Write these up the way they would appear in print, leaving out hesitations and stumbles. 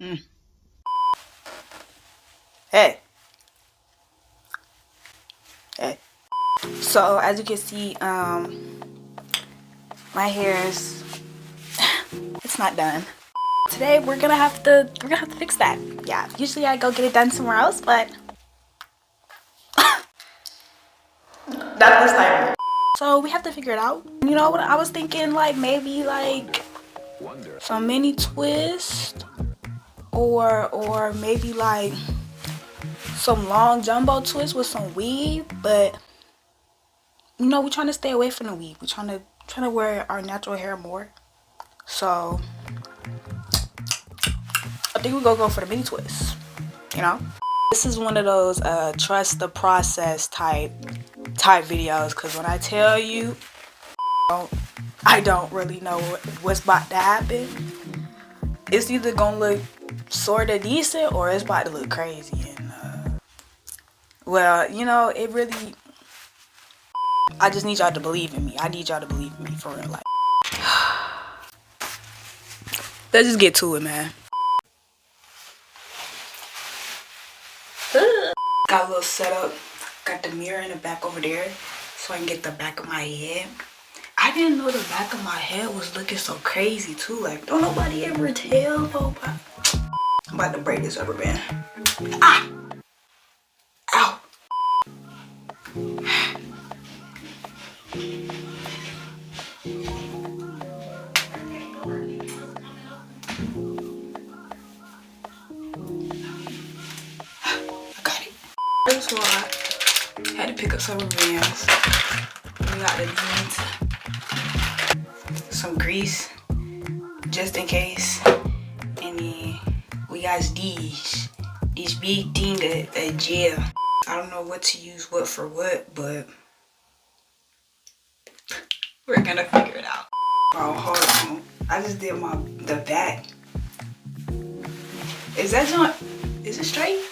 Mm. Hey. Hey. So as you can see, my hair is it's not done. Today we're gonna have to fix that. Yeah, usually I go get it done somewhere else, but not this time. So we have to figure it out. You know what I was thinking, like maybe like some mini twist or maybe like some long jumbo twist with some weave, but you know, we're trying to stay away from the weave. We're trying to wear our natural hair more. So I think we're gonna go for the mini twist, you know? This is one of those trust the process type videos, because when I tell you I don't really know what's about to happen. It's either gonna look sorta decent or it's about to look crazy. And well, you know, it really, I just need y'all to believe in me. I need y'all to believe in me for real. Like, let's just get to it, man. Got a little setup. Got the mirror in the back over there so I can get the back of my head. I didn't know the back of my head was looking so crazy too. Like, don't nobody ever tell nobody. I'm about to break this rubber band. Ah! Ow! I got it. First of all, I had to pick up some rubber bands. We got the beads, some grease, just in case. And then we got these big thing of gel. I don't know what to use what for what, but we're gonna figure it out. Oh, hold on. I just did the back. Is that joint, is it straight?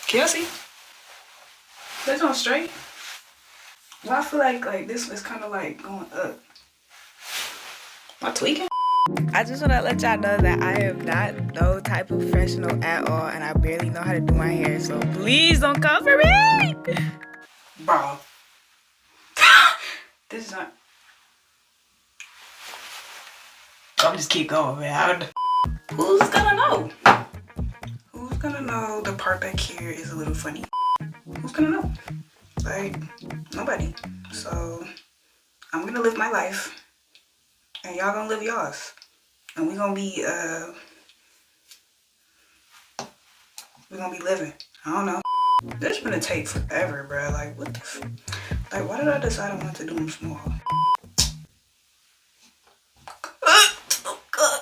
Can y'all see? Is that joint straight? Well, I feel like this was kind of like going up. Am I tweaking? I just want to let y'all know that I am not no type of professional at all, and I barely know how to do my hair, so please don't come for me! Bro. This is not... I'm just keep going, man. Who's gonna know? Who's gonna know the part back here is a little funny? Who's gonna know? Like, nobody. So, I'm gonna live my life, and y'all gonna live yours. And we're gonna be living. I don't know. This is gonna take forever, bro. Like, what the like, why did I decide I wanted to do them small? Oh, God.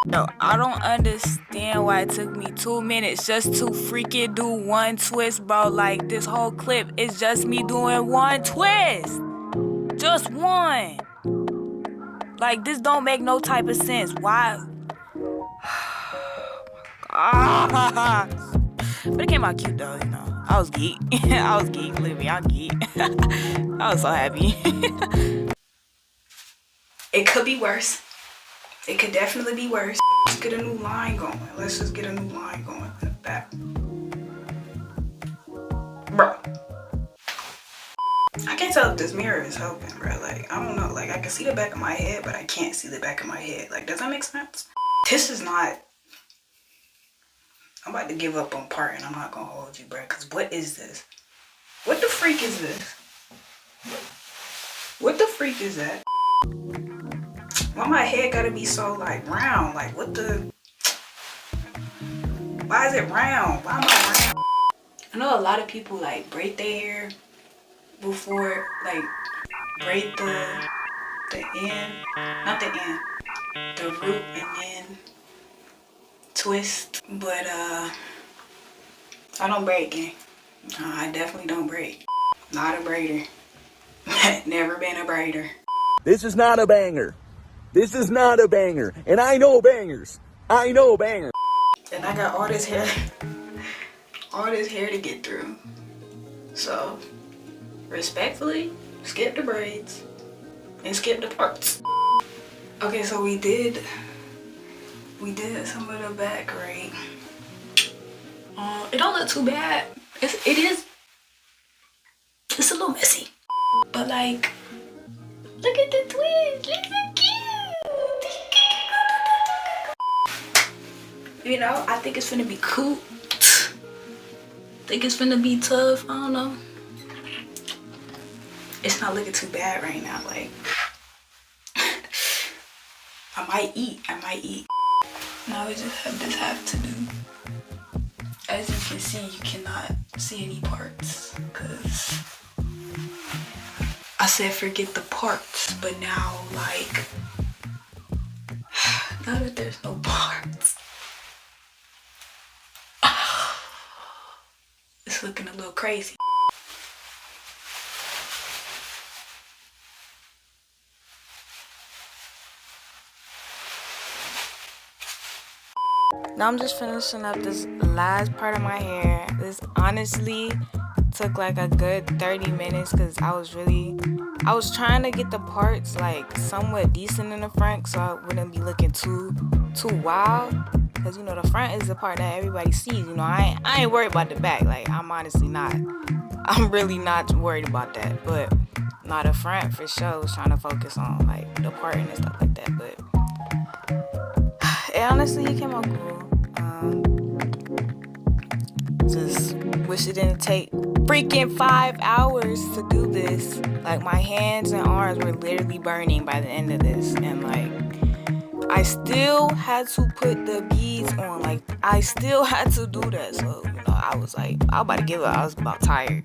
No, I don't understand why it took me 2 minutes just to freaking do one twist, bro. Like, this whole clip is just me doing one twist. Just one. Like, this don't make no type of sense. Why? Ah. But it came out cute though, you know. I was geek. I was geek, believe me, I'm geek. I was so happy. It could be worse. It could definitely be worse. Let's get a new line going. Let's just get a new line going in the back. Bro. I can't tell if this mirror is helping, bro. Like, I don't know. Like, I can see the back of my head, but I can't see the back of my head. Like, does that make sense? This is not... I'm about to give up on part, and I'm not gonna hold you, bro. Because what is this? What the freak is this? What the freak is that? Why my head gotta be so, like, round? Like, what the... Why is it round? Why am I round? I know a lot of people, like, braid their hair before, like, braid the end. Not the end. The root and then twist. But, I don't braid, gang. I definitely don't braid. Not a braider. Never been a braider. This is not a banger. This is not a banger. And I know bangers. I know bangers. And I got all this hair to get through. So, respectfully, skip the braids and skip the parts. Okay, so we did We did some of the back right. It don't look too bad. It's a little messy. But like, look at the twins. Look so cute. You know, I think it's finna be cool. I think it's finna be tough. I don't know. It's not looking too bad right now. Like, I might eat. Now we just have this have to do. As you can see, you cannot see any parts because I said forget the parts, but now like, now that there's no parts, it's looking a little crazy. Now I'm just finishing up this last part of my hair. This honestly took like a good 30 minutes because I was trying to get the parts like somewhat decent in the front so I wouldn't be looking too wild. Because, you know, the front is the part that everybody sees. You know, I ain't worried about the back. Like, I'm honestly not. I'm really not worried about that. But not the front for sure. I was trying to focus on like the parting and stuff like that. But honestly, it came out cool. Just wish it didn't take freaking 5 hours to do this. Like, my hands and arms were literally burning by the end of this. And like, I still had to put the beads on. Like, I still had to do that. So, you know, I was like, I was about to give up. I was about tired.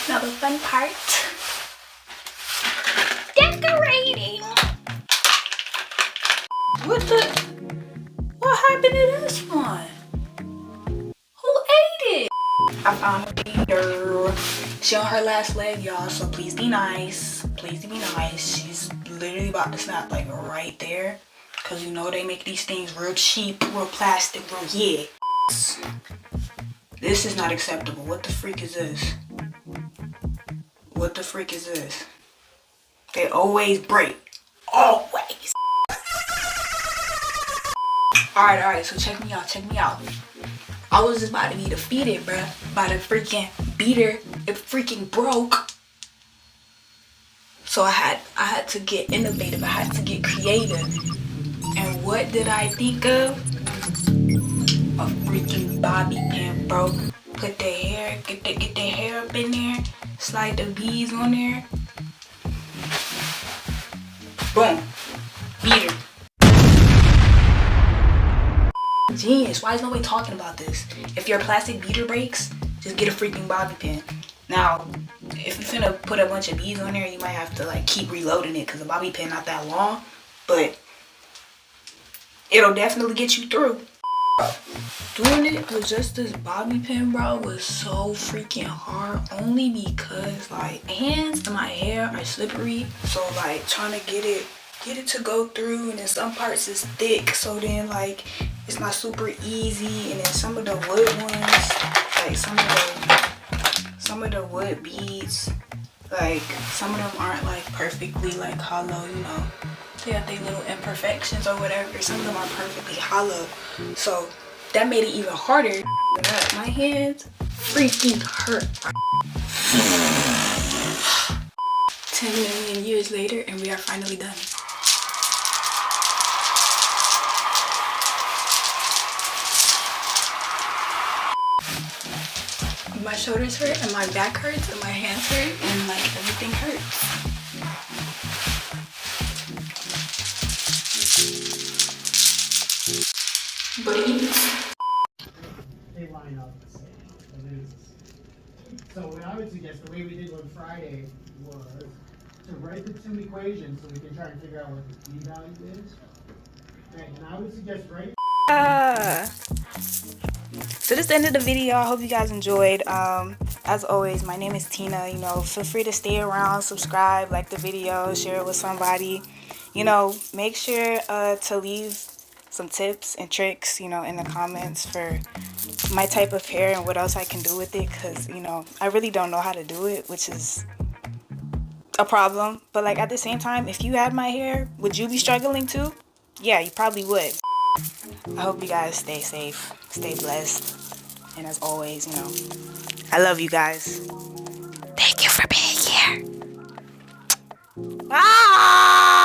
Now the fun part, decorating. What happened to this one? Who ate it? I found a beater. She on her last leg, y'all, so please be nice. Please be nice. She's literally about to snap like right there. Cause you know they make these things real cheap, real plastic, real yeah. This is not acceptable. What the freak is this? What the freak is this? They always break. Always. Alright, so check me out. I was just about to be defeated, bruh, by the freaking beater. It freaking broke. So I had to get innovative. I had to get creative. And what did I think of? A freaking bobby pin, bro. Put the hair, get the hair up in there. Slide the beads on there. Boom. Beater. Genius. Why is nobody talking about this? If your plastic beater breaks, just get a freaking bobby pin. Now, if you're finna put a bunch of beads on there, you might have to like keep reloading it because the bobby pin not that long, but it'll definitely get you through. Doing it with just this bobby pin, bro, was so freaking hard, only because like my hands and my hair are slippery, so like trying to get it to go through, and then some parts is thick, so then like it's not super easy, and then some of the wood ones, like some of the wood beads, like some of them aren't like perfectly like hollow, you know. They have their little imperfections or whatever. Some of them are perfectly hollow. So that made it even harder. My hands freaking hurt. 10 million years later and we are finally done. My shoulders hurt and my back hurts and my hands hurt and like everything hurts. They line up the same. So what I would suggest, the way we did on Friday, was to write the two equations so we can try and figure out what the p value is. Okay, and I would suggest So this is the end of the video. I hope you guys enjoyed. As always, my name is Tina. You know, feel free to stay around, subscribe, like the video, share it with somebody. You know, make sure to leave some tips and tricks, you know, in the comments for my type of hair and what else I can do with it, because, you know, I really don't know how to do it, which is a problem. But like at the same time, if you had my hair, would you be struggling too? Yeah, you probably would. I hope you guys stay safe, stay blessed, and as always, you know, I love you guys. Thank you for being here. Ah!